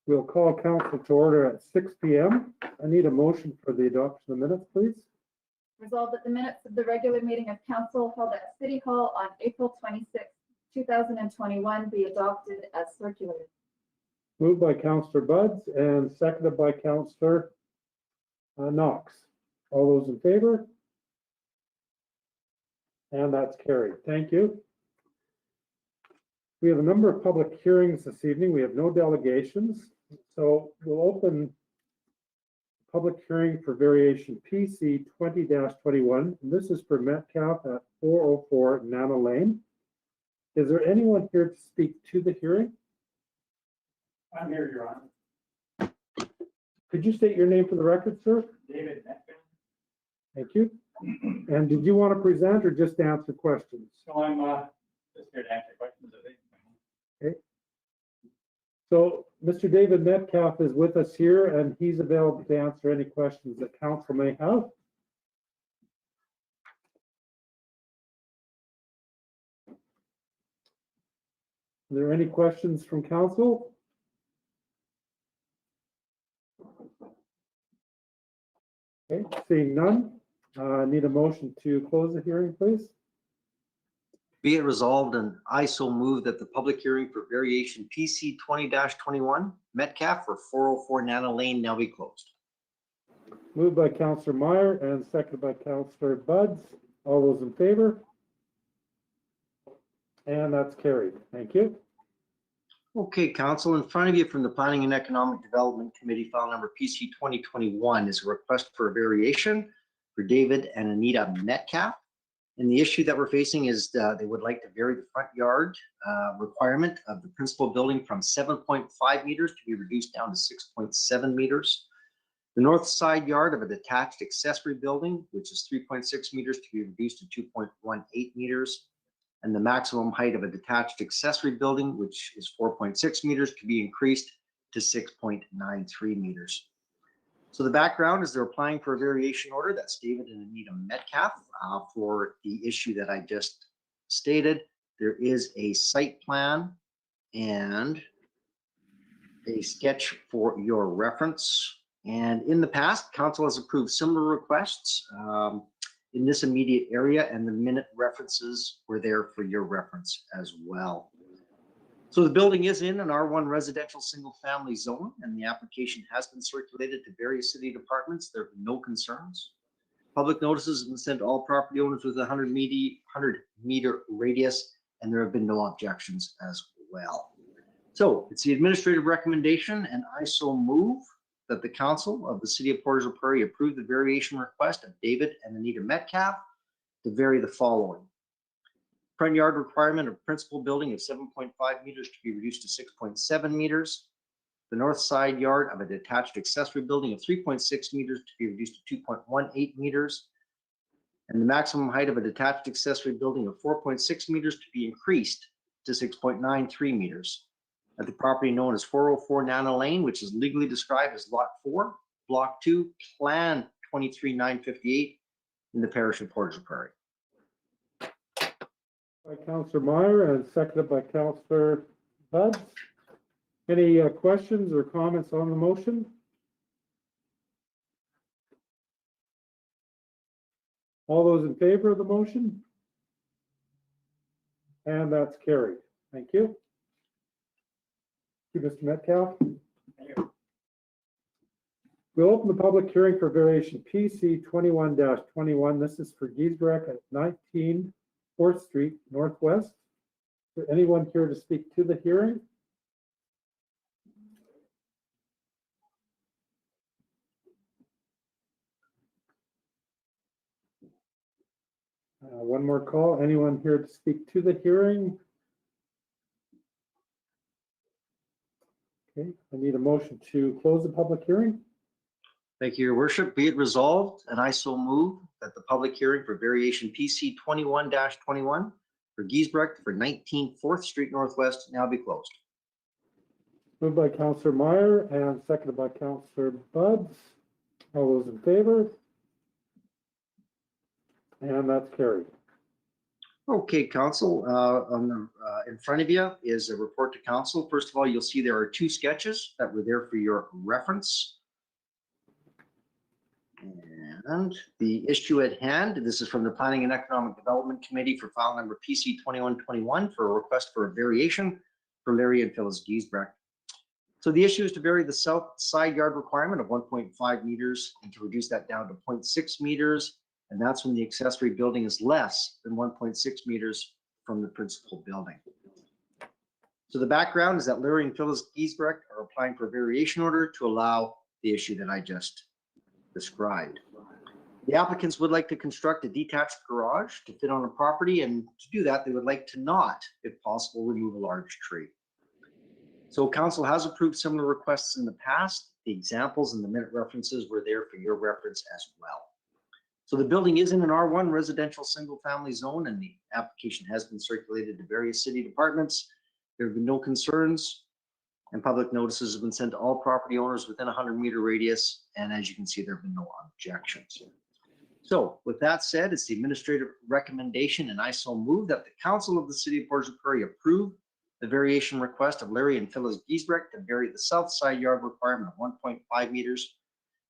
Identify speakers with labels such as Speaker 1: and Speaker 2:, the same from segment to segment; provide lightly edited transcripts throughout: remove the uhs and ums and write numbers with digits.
Speaker 1: We'll call council to order at 6 p.m. I need a motion for the adoption of minutes, please.
Speaker 2: Resolved that the minutes of the regular meeting of council held at City Hall on April 26, 2021 be adopted as circulated.
Speaker 1: Moved by Councillor Buds and seconded by Councillor Knox. All those in favor? And that's carried. Thank you. We have a number of public hearings this evening. We have no delegations. So we'll open public hearing for variation PC 20-21. And this is for Metcalf at 404 Nana Lane. Is there anyone here to speak to the hearing?
Speaker 3: I'm here, Your Honor.
Speaker 1: Could you state your name for the record, sir?
Speaker 3: David Metcalf.
Speaker 1: Thank you. And did you want to present or just answer questions?
Speaker 3: So I'm just here to answer questions, I think.
Speaker 1: Okay. So Mr. David Metcalf is with us here and he's available to answer any questions that council may have. Are there any questions from council? Okay, seeing none, need a motion to close the hearing, please.
Speaker 4: Be it resolved, and I so move that the public hearing for variation PC 20-21 Metcalf for 404 Nana Lane now be closed.
Speaker 1: Moved by Councillor Meyer and seconded by Councillor Buds. All those in favor? And that's carried. Thank you.
Speaker 4: Okay, Council, in front of you from the Planning and Economic Development Committee, file number PC 2021 is a request for a variation for David and Anita Metcalf. And the issue that we're facing is they would like to vary the front yard requirement of the principal building from 7.5 meters to be reduced down to 6.7 meters. The north side yard of a detached accessory building, which is 3.6 meters, to be reduced to 2.18 meters. And the maximum height of a detached accessory building, which is 4.6 meters, to be increased to 6.93 meters. So the background is they're applying for a variation order. That's David and Anita Metcalf for the issue that I just stated. There is a site plan and a sketch for your reference. And in the past, council has approved similar requests in this immediate area, and the minute references were there for your reference as well. So the building is in an R1 residential single family zone, and the application has been circulated to various city departments. There have been no concerns. Public notices have been sent to all property owners with a 100 meter radius, and there have been no objections as well. So it's the administrative recommendation, and I so move that the council of the city of Portage la Prairie approve the variation request of David and Anita Metcalf to vary the following. Front yard requirement of principal building of 7.5 meters to be reduced to 6.7 meters. The north side yard of a detached accessory building of 3.6 meters to be reduced to 2.18 meters. And the maximum height of a detached accessory building of 4.6 meters to be increased to 6.93 meters. At the property known as 404 Nana Lane, which is legally described as Lot 4, Block 2, Plan 23958 in the parish of Portage la Prairie.
Speaker 1: By Councillor Meyer and seconded by Councillor Buds. Any questions or comments on the motion? All those in favor of the motion? And that's carried. Thank you. Thank you, Mr. Metcalf. We'll open the public hearing for variation PC 21-21. This is for Giesbrecht at 19 4th Street Northwest. Is there anyone here to speak to the hearing? One more call. Anyone here to speak to the hearing? Okay, I need a motion to close the public hearing.
Speaker 4: Thank you, Your Worship. Be it resolved, and I so move that the public hearing for variation PC 21-21 for Giesbrecht for 19 4th Street Northwest now be closed.
Speaker 1: Moved by Councillor Meyer and seconded by Councillor Buds. All those in favor? And that's carried.
Speaker 4: Okay, Council, on the in front of you is a report to council. First of all, you'll see there are two sketches that were there for your reference. And the issue at hand, this is from the Planning and Economic Development Committee for file number PC 2121 for a request for a variation for Larry and Phyllis Giesbrecht. So the issue is to vary the south side yard requirement of 1.5 meters and to reduce that down to 0.6 meters. And that's when the accessory building is less than 1.6 meters from the principal building. So the background is that Larry and Phyllis Giesbrecht are applying for a variation order to allow the issue that I just described. The applicants would like to construct a detached garage to fit on a property, and to do that, they would like to not, if possible, remove a large tree. So council has approved similar requests in the past. The examples and the minute references were there for your reference as well. So the building is in an R1 residential single family zone, and the application has been circulated to various city departments. There have been no concerns, and public notices have been sent to all property owners within a 100-meter radius. And as you can see, there have been no objections. So with that said, it's the administrative recommendation, and I so move that the council of the city of Portage la Prairie approve the variation request of Larry and Phyllis Giesbrecht to vary the south side yard requirement of 1.5 meters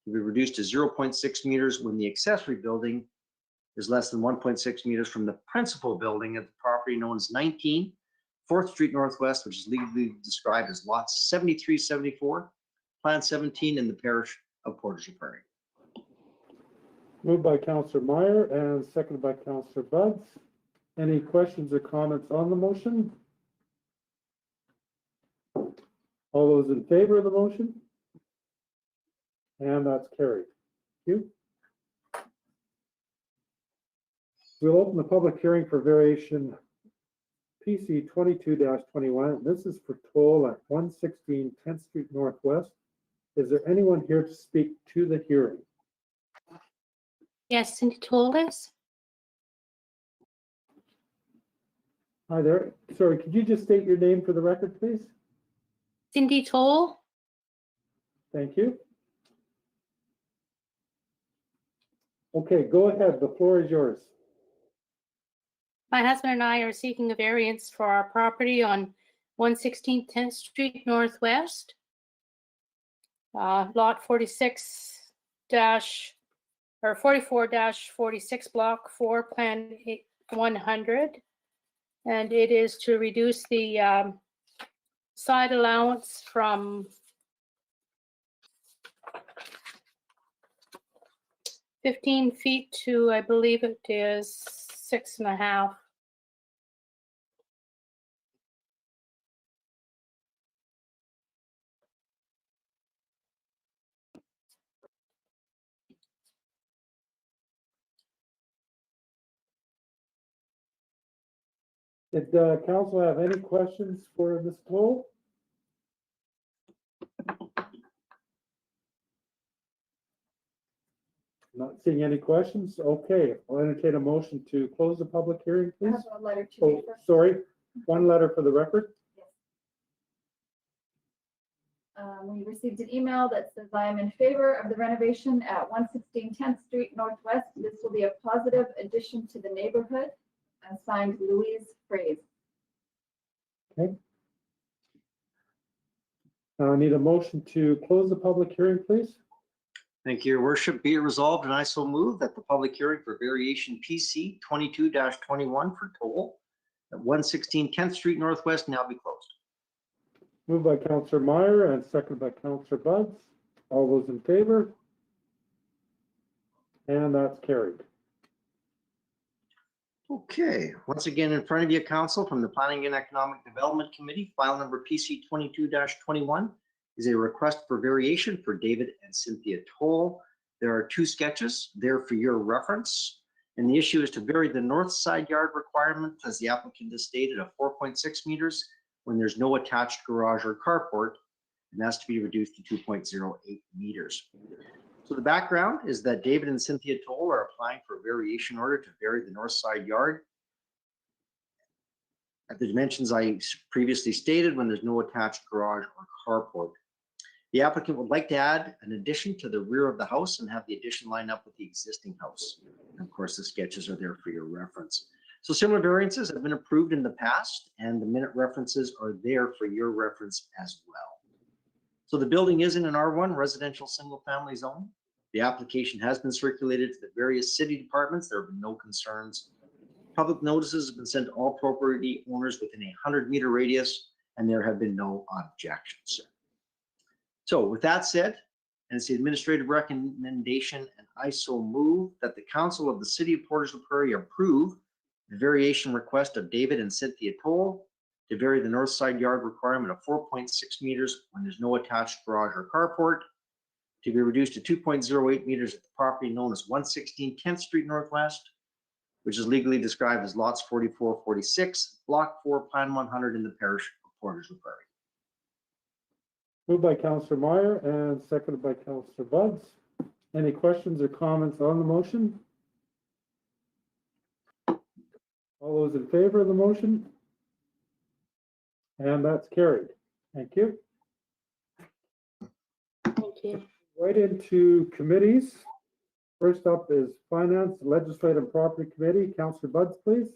Speaker 4: to be reduced to 0.6 meters when the accessory building is less than 1.6 meters from the principal building at the property known as 19 4th Street Northwest, which is legally described as lots 7374, Plan 17 in the parish of Portage la Prairie.
Speaker 1: Moved by Councillor Meyer and seconded by Councillor Buds. Any questions or comments on the motion? All those in favor of the motion? And that's carried. Thank you. We'll open the public hearing for variation PC 22-21. This is for toll at 116 10th Street Northwest. Is there anyone here to speak to the hearing?
Speaker 5: Yes, Cindy told us.
Speaker 1: Hi there. Sorry, could you just state your name for the record, please?
Speaker 5: Cindy Toll.
Speaker 1: Thank you. Okay, go ahead. The floor is yours.
Speaker 5: My husband and I are seeking a variance for our property on 116 10th Street Northwest. Lot 44-46 block 4 plan 100. And it is to reduce the side allowance from 15 feet to, I believe it is 6.5.
Speaker 1: Did council have any questions for Ms. Toll? Not seeing any questions. Okay, I'll entertain a motion to close the public hearing,
Speaker 2: I
Speaker 1: please.
Speaker 2: have a letter to
Speaker 1: Oh,
Speaker 2: read first.
Speaker 1: sorry, one letter for the record.
Speaker 2: We received an email that says, I am in favor of the renovation at 116 10th Street Northwest. This will be a positive addition to the neighborhood. Signed, Louise Fraze.
Speaker 1: I need a motion to close the public hearing, please.
Speaker 4: Thank you, Your Worship. Be it resolved, and I so move that the public hearing for variation PC 22-21 for toll at 116 10th Street Northwest now be closed.
Speaker 1: Moved by Councillor Meyer and seconded by Councillor Buds. All those in favor? And that's carried.
Speaker 4: Okay, once again in front of you, council, from the Planning and Economic Development Committee, file number PC 22-21 is a request for variation for David and Cynthia Toll. There are two sketches there for your reference, and the issue is to vary the north side yard requirement, as the applicant has stated, of 4.6 meters when there's no attached garage or carport, and that's to be reduced to 2.08 meters. So the background is that David and Cynthia Toll are applying for a variation order to vary the north side yard at the dimensions I previously stated when there's no attached garage or carport. The applicant would like to add an addition to the rear of the house and have the addition line up with the existing house. And of course, the sketches are there for your reference. So similar variances have been approved in the past, and the minute references are there for your reference as well. So the building is in an R1 residential single family zone. The application has been circulated to the various city departments. There have been no concerns. Public notices have been sent to all property owners within a 100-meter radius, and there have been no objections. So with that said, and it's the administrative recommendation, and I so move that the council of the city of Portage la Prairie approve the variation request of David and Cynthia Toll to vary the north side yard requirement of 4.6 meters when there's no attached garage or carport, to be reduced to 2.08 meters at the property known as 116 10th Street Northwest, which is legally described as lots 44, 46, block 4, plan 100 in the parish of Portage la Prairie.
Speaker 1: Moved by Councillor Meyer and seconded by Councillor Buds. Any questions or comments on the motion? All those in favor of the motion? And that's carried. Thank you.
Speaker 5: Thank you.
Speaker 1: Right into committees. First up is Finance, Legislative and Property Committee. Councillor Buds, please.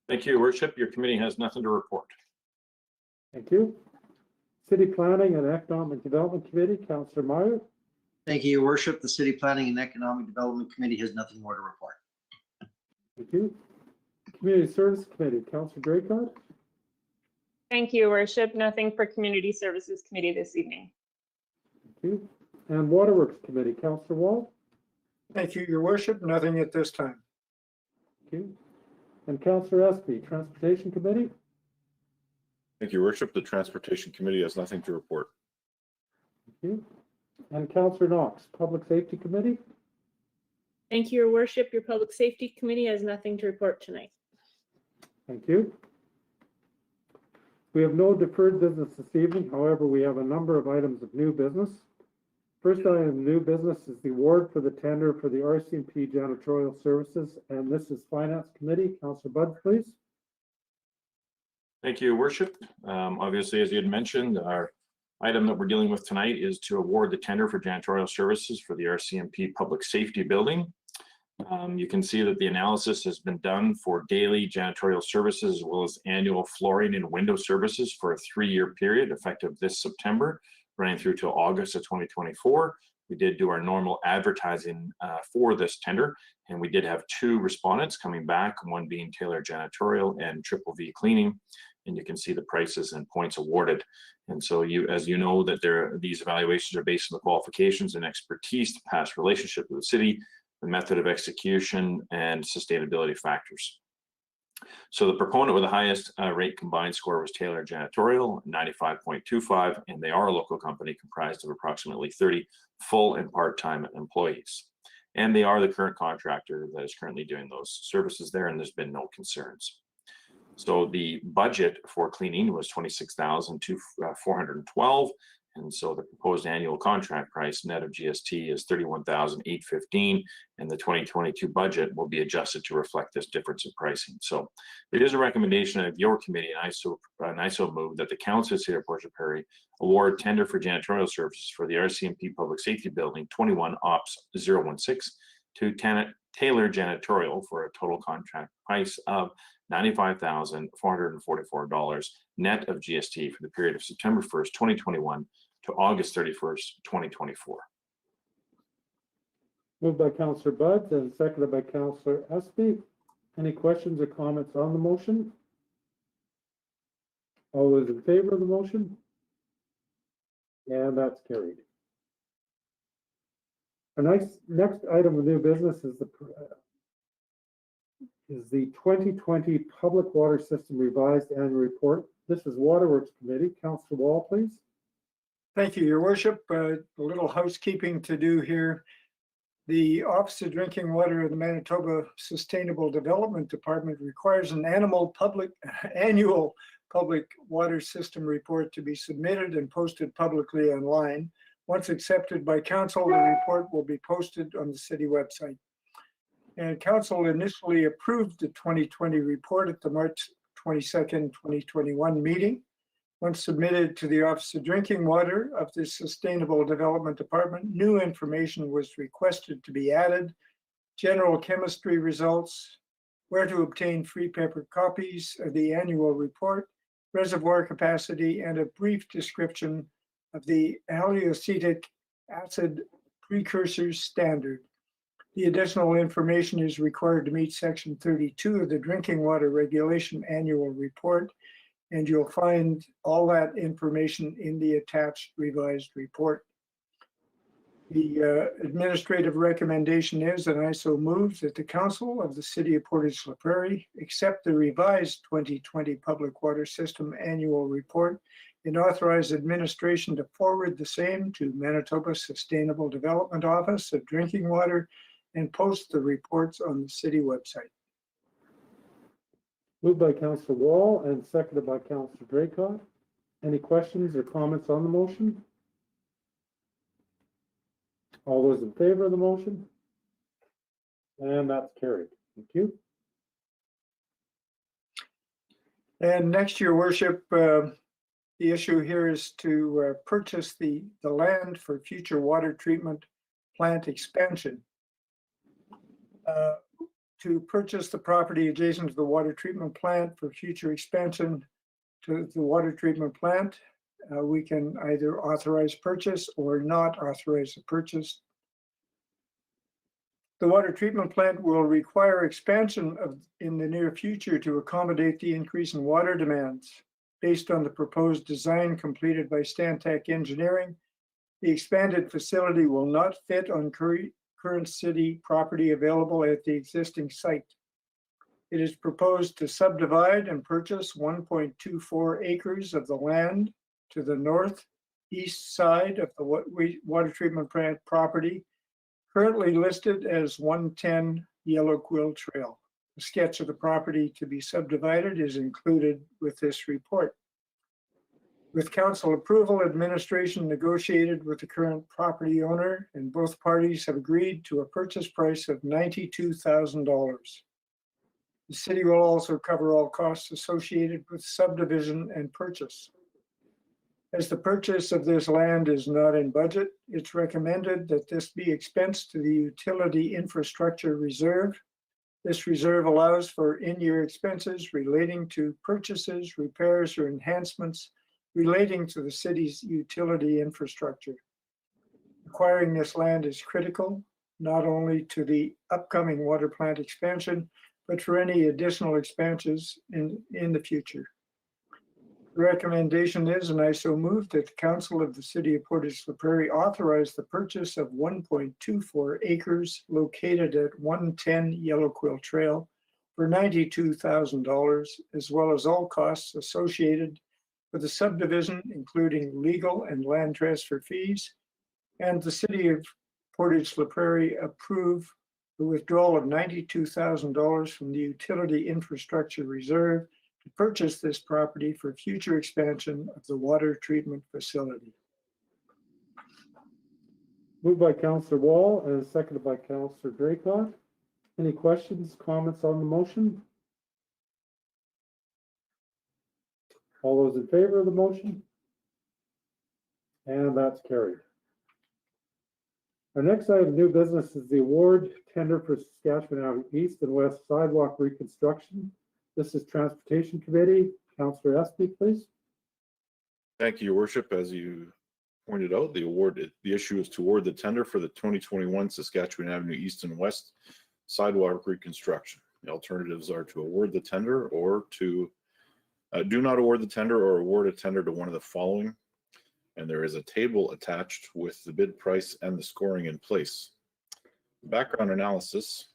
Speaker 6: Thank you, Your Worship. Your committee has nothing to report.
Speaker 1: Thank you. City Planning and Economic Development Committee, Councillor Meyer.
Speaker 4: Thank you, Your Worship. The City Planning and Economic Development Committee has nothing more to report.
Speaker 1: Thank you. Community Service Committee, Councillor Draycott.
Speaker 7: Thank you, Your Worship. Nothing for Community Services Committee this evening.
Speaker 1: Thank you. And Waterworks Committee, Councillor Wall.
Speaker 8: Thank you, Your Worship. Nothing at this time.
Speaker 1: Thank you. And Councillor Espy, Transportation Committee.
Speaker 9: Thank you, Your Worship. The Transportation Committee has nothing to report.
Speaker 1: Thank you. And Councillor Knox, Public Safety Committee.
Speaker 10: Thank you, Your Worship. Your Public Safety Committee has nothing to report tonight.
Speaker 1: Thank you. We have no deferred business this evening. However, we have a number of items of new business. First item of new business is the award for the tender for the RCMP janitorial services, and this is Finance Committee. Councillor Buds, please.
Speaker 6: Thank you, Your Worship. Obviously, as you had mentioned, our item that we're dealing with tonight is to award the tender for janitorial services for the RCMP Public Safety Building. You can see that the analysis has been done for daily janitorial services as well as annual flooring and window services for a 3-year period effective this September, running through to August of 2024. We did do our normal advertising for this tender, and we did have 2 respondents coming back, one being Taylor Janitorial and Triple V Cleaning, and you can see the prices and points awarded. And so as you know, that these evaluations are based on the qualifications and expertise, the past relationship with the city, the method of execution, and sustainability factors. So the proponent with the highest rate combined score was Taylor Janitorial, 95.25, and they are a local company comprised of approximately 30 full and part-time employees. And they are the current contractor that is currently doing those services there, and there's been no concerns. So the budget for cleaning was $26,412, and so the proposed annual contract price net of GST is $31,815, and the 2022 budget will be adjusted to reflect this difference in pricing. So it is a recommendation of your committee, and I so move that the Council of the City of Portage la Prairie award tender for janitorial services for the RCMP Public Safety Building 21 Ops 016 to Taylor Janitorial for a total contract price of $95,444 net of GST for the period of September 1st, 2021 to August 31st, 2024.
Speaker 1: Moved by Councillor Buds and seconded by Councillor Espy. Any questions or comments on the motion? All those in favor of the motion? And that's carried. Our next item of new business is the 2020 Public Water System Revised Annual Report. This is Waterworks Committee. Councillor Wall, please.
Speaker 8: Thank you, Your Worship. A little housekeeping to do here. The Office of Drinking Water of the Manitoba Sustainable Development Department requires an annual public water system report to be submitted and posted publicly online. Once accepted by Council, the report will be posted on the city website. And Council initially approved the 2020 report at the March 22nd, 2021 meeting. Once submitted to the Office of Drinking Water of the Sustainable Development Department, new information was requested to be added. General chemistry results, where to obtain free paper copies of the annual report, reservoir capacity, and a brief description of the aliocetic acid precursors standard. The additional information is required to meet Section 32 of the Drinking Water Regulation Annual Report, and you'll find all that information in the attached revised report. The administrative recommendation is, and I so move, that the Council of the City of Portage la Prairie accept the revised 2020 Public Water System Annual Report and authorize administration to forward the same to Manitoba Sustainable Development Office of Drinking Water and post the reports on the city website.
Speaker 1: Moved by Councillor Wall and seconded by Councillor Draycott. Any questions or comments on the motion? All those in favor of the motion? And that's carried. Thank you.
Speaker 8: And next, Your Worship, the issue here is to purchase the land for future water treatment plant expansion. To purchase the property adjacent to the water treatment plant for future expansion to the water treatment plant, we can either authorize purchase or not authorize the purchase. The water treatment plant will require expansion in the near future to accommodate the increase in water demands. Based on the proposed design completed by Stantec Engineering, the expanded facility will not fit on current city property available at the existing site. It is proposed to subdivide and purchase 1.24 acres of the land to the northeast side of the water treatment plant property, currently listed as 110 Yellow Quill Trail. A sketch of the property to be subdivided is included with this report. With council approval, administration negotiated with the current property owner, and both parties have agreed to a purchase price of $92,000. The city will also cover all costs associated with subdivision and purchase. As the purchase of this land is not in budget, it's recommended that this be expensed to the Utility Infrastructure Reserve. This reserve allows for in-year expenses relating to purchases, repairs, or enhancements relating to the city's utility infrastructure. Acquiring this land is critical, not only to the upcoming water plant expansion, but for any additional expansions in the future. The recommendation is, and I so move, that the Council of the City of Portage la Prairie authorize the purchase of 1.24 acres located at 110 Yellow Quill Trail for $92,000, as well as all costs associated with the subdivision, including legal and land transfer fees, and the City of Portage la Prairie approve the withdrawal of $92,000 from the Utility Infrastructure Reserve to purchase this property for future expansion of the water treatment facility.
Speaker 1: Moved by Councillor Wall and seconded by Councillor Draycott. Any questions, comments on the motion? All those in favor of the motion? And that's carried. Our next item of new business is the award tender for Saskatchewan Avenue East and West sidewalk reconstruction. This is Transportation Committee. Councillor Espy, please.
Speaker 9: Thank you, Your Worship. As you pointed out, the issue is to award the tender for the 2021 Saskatchewan Avenue East and West sidewalk reconstruction. The alternatives are to award the tender or to do not award the tender or award a tender to one of the following. And there is a table attached with the bid price and the scoring in place. Background analysis.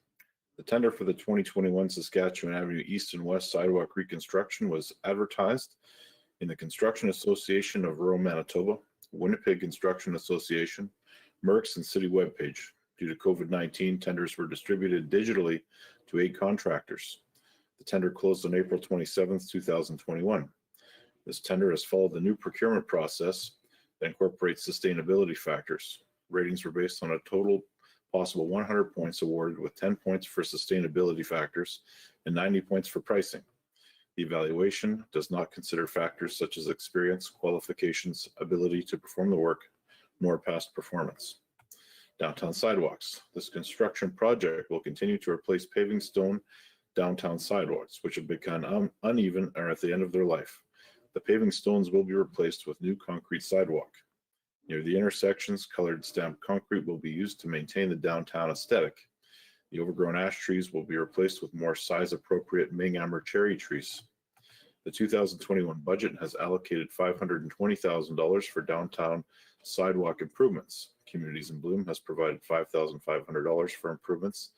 Speaker 9: The tender for the 2021 Saskatchewan Avenue East and West sidewalk reconstruction was advertised in the Construction Association of Rural Manitoba, Winnipeg Construction Association, Merck's, and City webpage. Due to COVID-19, tenders were distributed digitally to 8 contractors. The tender closed on April 27th, 2021. This tender has followed the new procurement process that incorporates sustainability factors. Ratings were based on a total possible 100 points awarded, with 10 points for sustainability factors and 90 points for pricing. The evaluation does not consider factors such as experience, qualifications, ability to perform the work, nor past performance. Downtown sidewalks. This construction project will continue to replace paving stone downtown sidewalks, which have become uneven and are at the end of their life. The paving stones will be replaced with new concrete sidewalk. Near the intersections, colored stamped concrete will be used to maintain the downtown aesthetic. The overgrown ash trees will be replaced with more size-appropriate Ming Amber cherry trees. The 2021 budget has allocated $520,000 for downtown sidewalk improvements. Communities in Bloom has provided $5,500 for improvements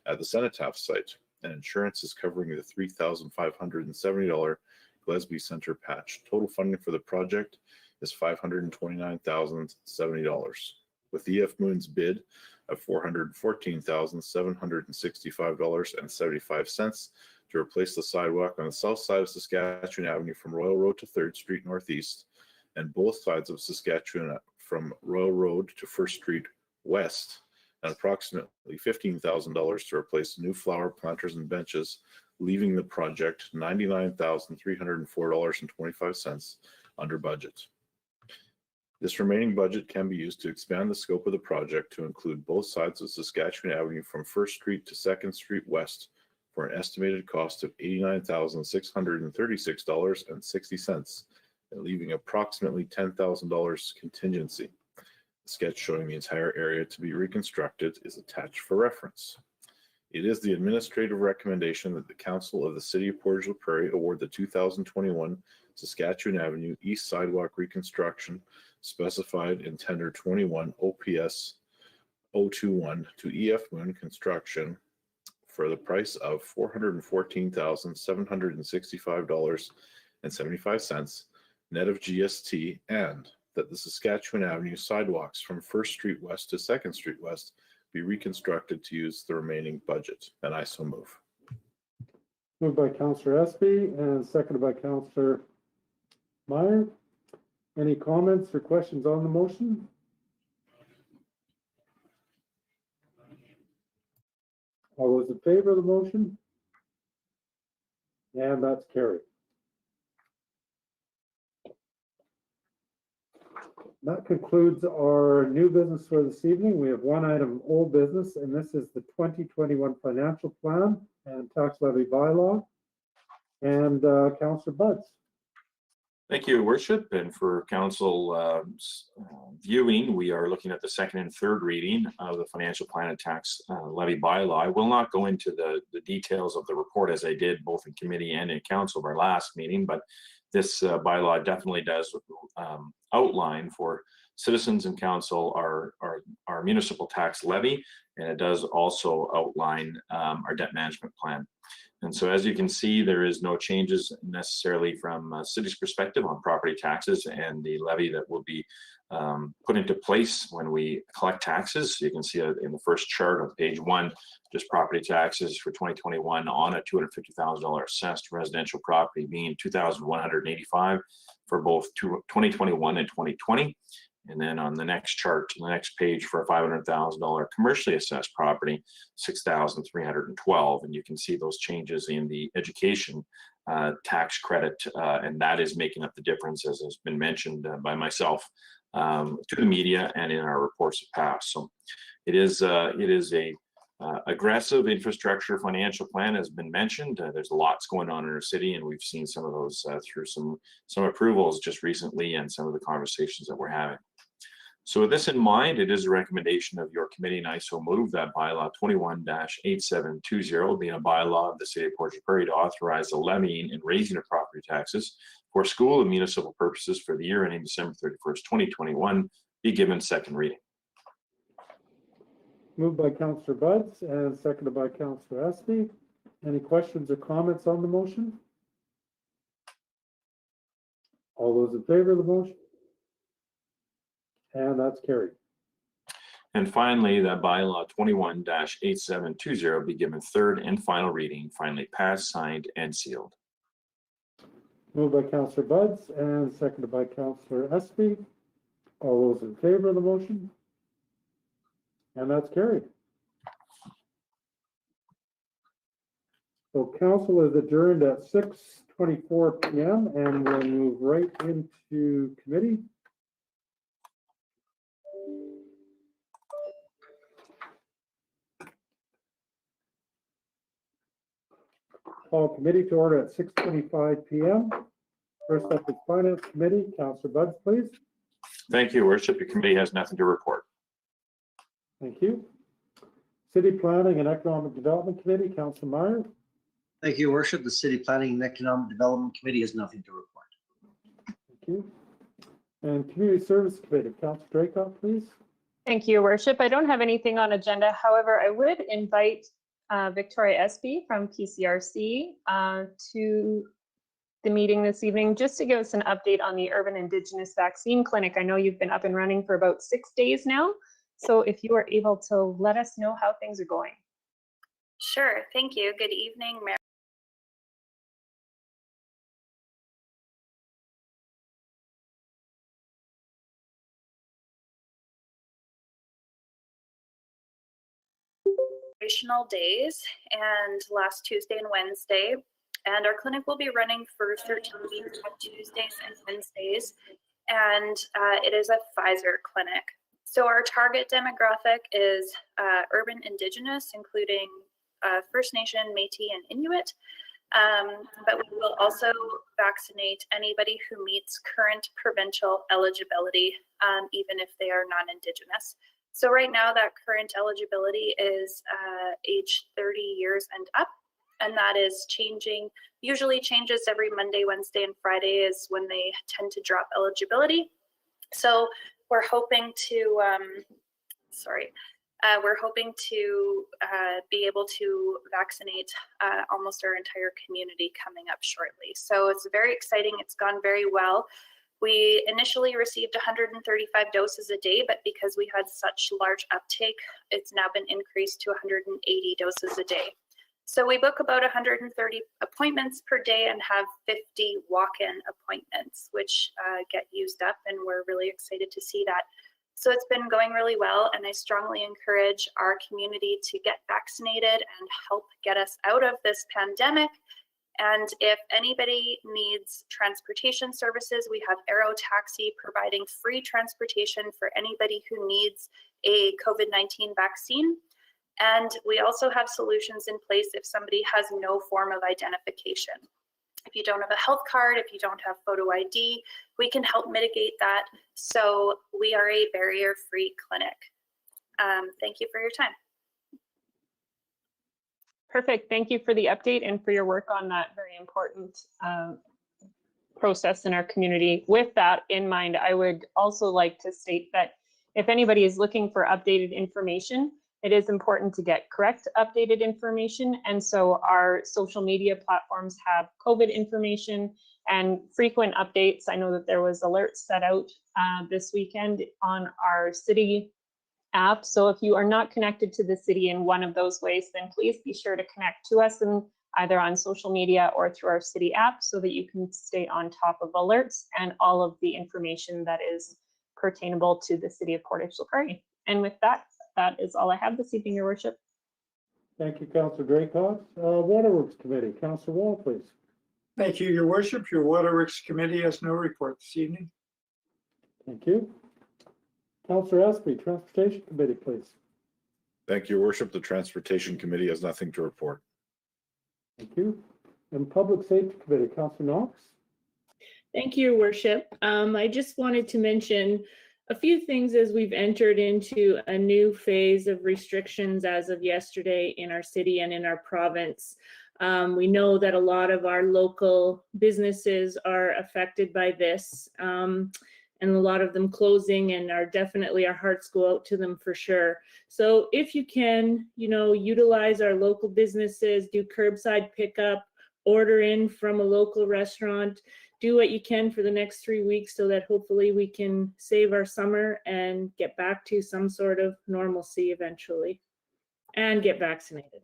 Speaker 9: at the Cenotaph site, and insurance is covering the $3,570 Gillespie Center patch. Total funding for the project is $529,070. With EF Moon's bid of $414,765.75 to replace the sidewalk on the south side of Saskatchewan Avenue from Royal Road to 3rd Street Northeast, and both sides of Saskatchewan from Royal Road to 1st Street West, and approximately $15,000 to replace new flower planters and benches, leaving the project $99,304.25 under budget. This remaining budget can be used to expand the scope of the project to include both sides of Saskatchewan Avenue from 1st Street to 2nd Street West for an estimated cost of $89,636.60, and leaving approximately $10,000 contingency. The sketch showing the entire area to be reconstructed is attached for reference. It is the administrative recommendation that the Council of the City of Portage la Prairie award the 2021 Saskatchewan Avenue East Sidewalk Reconstruction specified in Tender 21 OPS 021 to EF Moon Construction for the price of $414,765.75 net of GST, and that the Saskatchewan Avenue sidewalks from 1st Street West to 2nd Street West be reconstructed to use the remaining budget. And I so move.
Speaker 1: Moved by Councillor Espy and seconded by Councillor Meyer. Any comments or questions on the motion? All those in favor of the motion? And that's carried. That concludes our new business for this evening. We have one item of old business, and this is the 2021 financial plan and tax levy bylaw. And Councillor Buds.
Speaker 6: Thank you, Worship. And for council viewing, we are looking at the second and third reading of the financial plan and tax levy bylaw. I will not go into the details of the report as I did both in committee and in council of our last meeting, but this bylaw definitely does outline for citizens and council our municipal tax levy, and it does also outline our debt management plan. And so as you can see, there is no changes necessarily from a city's perspective on property taxes and the levy that will be put into place when we collect taxes. You can see in the first chart on page 1, just property taxes for 2021 on a $250,000 assessed residential property being $2,185 for both 2021 and 2020. And then on the next chart, the next page for a $500,000 commercially assessed property, $6,312. And you can see those changes in the education tax credit, and that is making up the difference, as has been mentioned by myself to the media and in our reports of past. So it is a aggressive infrastructure financial plan has been mentioned. There's lots going on in our city, and we've seen some of those through some approvals just recently and some of the conversations that we're having. So with this in mind, it is a recommendation of your committee, and I so move that bylaw 21-8720 being a bylaw of the City of Portage la Prairie to authorize the levying and raising of property taxes for school and municipal purposes for the year ending December 31st, 2021 be given second reading.
Speaker 1: Moved by Councillor Buds and seconded by Councillor Espy. Any questions or comments on the motion? All those in favor of the motion? And that's carried.
Speaker 6: And finally, that bylaw 21-8720 be given third and final reading, finally passed, signed, and sealed.
Speaker 1: Moved by Councillor Buds and seconded by Councillor Espy. All those in favor of the motion? And that's carried. So council is adjourned at 6:24 p.m. and we'll move right into committee. call committee to order at 6:25 p.m. First up is Finance Committee. Councillor Buds, please.
Speaker 6: Thank you, Worship. Your committee has nothing to report.
Speaker 1: Thank you. City Planning and Economic Development Committee, Councillor Meyer.
Speaker 4: Thank you, Your Worship. The City Planning and Economic Development Committee has nothing to report.
Speaker 1: Thank you. And Community Service Committee, Councillor Draycott, please.
Speaker 7: Thank you, Your Worship. I don't have anything on agenda. However, I would invite Victoria Espy from PCRC to the meeting this evening, just to give us an update on the Urban Indigenous Vaccine Clinic. I know you've been up and running for about 6 days now. So if you are able to let us know how things are going.
Speaker 11: Sure, thank you. Good evening, Mayor. Operational days and last Tuesday and Wednesday. And our clinic will be running for 13 weeks on Tuesdays and Wednesdays. And it is a Pfizer clinic. So our target demographic is urban Indigenous, including First Nation, Métis, and Inuit. But we will also vaccinate anybody who meets current provincial eligibility, even if they are non-Indigenous. So right now that current eligibility is age 30 years and up, and that is changing, usually changes every Monday, Wednesday, and Friday is when they tend to drop eligibility. So we're hoping to, we're hoping to be able to vaccinate almost our entire community coming up shortly. So it's very exciting. It's gone very well. We initially received 135 doses a day, but because we had such large uptake, it's now been increased to 180 doses a day. So we book about 130 appointments per day and have 50 walk-in appointments, which get used up, and we're really excited to see that. So it's been going really well, and I strongly encourage our community to get vaccinated and help get us out of this pandemic. And if anybody needs transportation services, we have Aero Taxi providing free transportation for anybody who needs a COVID-19 vaccine. And we also have solutions in place if somebody has no form of identification. If you don't have a health card, if you don't have photo ID, we can help mitigate that. So we are a barrier-free clinic. Thank you for your time.
Speaker 7: Perfect. Thank you for the update and for your work on that very important process in our community. With that in mind, I would also like to state that if anybody is looking for updated information, it is important to get correct updated information. And so our social media platforms have COVID information and frequent updates. I know that there was alerts set out this weekend on our city app. So if you are not connected to the city in one of those ways, then please be sure to connect to us and either on social media or through our city app so that you can stay on top of alerts and all of the information that is pertainable to the city of Portage la Prairie. And with that, that is all I have this evening, Your Worship.
Speaker 1: Thank you, Councillor Draycott. Waterworks Committee, Councillor Wall, please.
Speaker 8: Thank you, Your Worship. Your Waterworks Committee has no report this evening.
Speaker 1: Thank you. Councillor Espy, Transportation Committee, please.
Speaker 9: Thank you, Your Worship. The Transportation Committee has nothing to report.
Speaker 1: Thank you. And Public Safety Committee, Councillor Knox.
Speaker 10: Thank you, Your Worship. I just wanted to mention a few things as we've entered into a new phase of restrictions as of yesterday in our city and in our province. We know that a lot of our local businesses are affected by this, and a lot of them closing, and are definitely, our hearts go out to them for sure. So if you can, utilize our local businesses, do curbside pickup, order in from a local restaurant, do what you can for the next 3 weeks so that hopefully we can save our summer and get back to some sort of normalcy eventually and get vaccinated.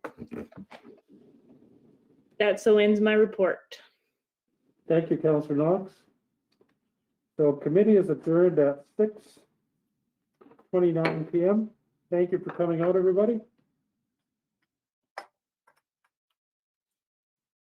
Speaker 10: That so ends my report.
Speaker 1: Thank you, Councillor Knox. So committee is adjourned at 6:29 p.m. Thank you for coming out, everybody.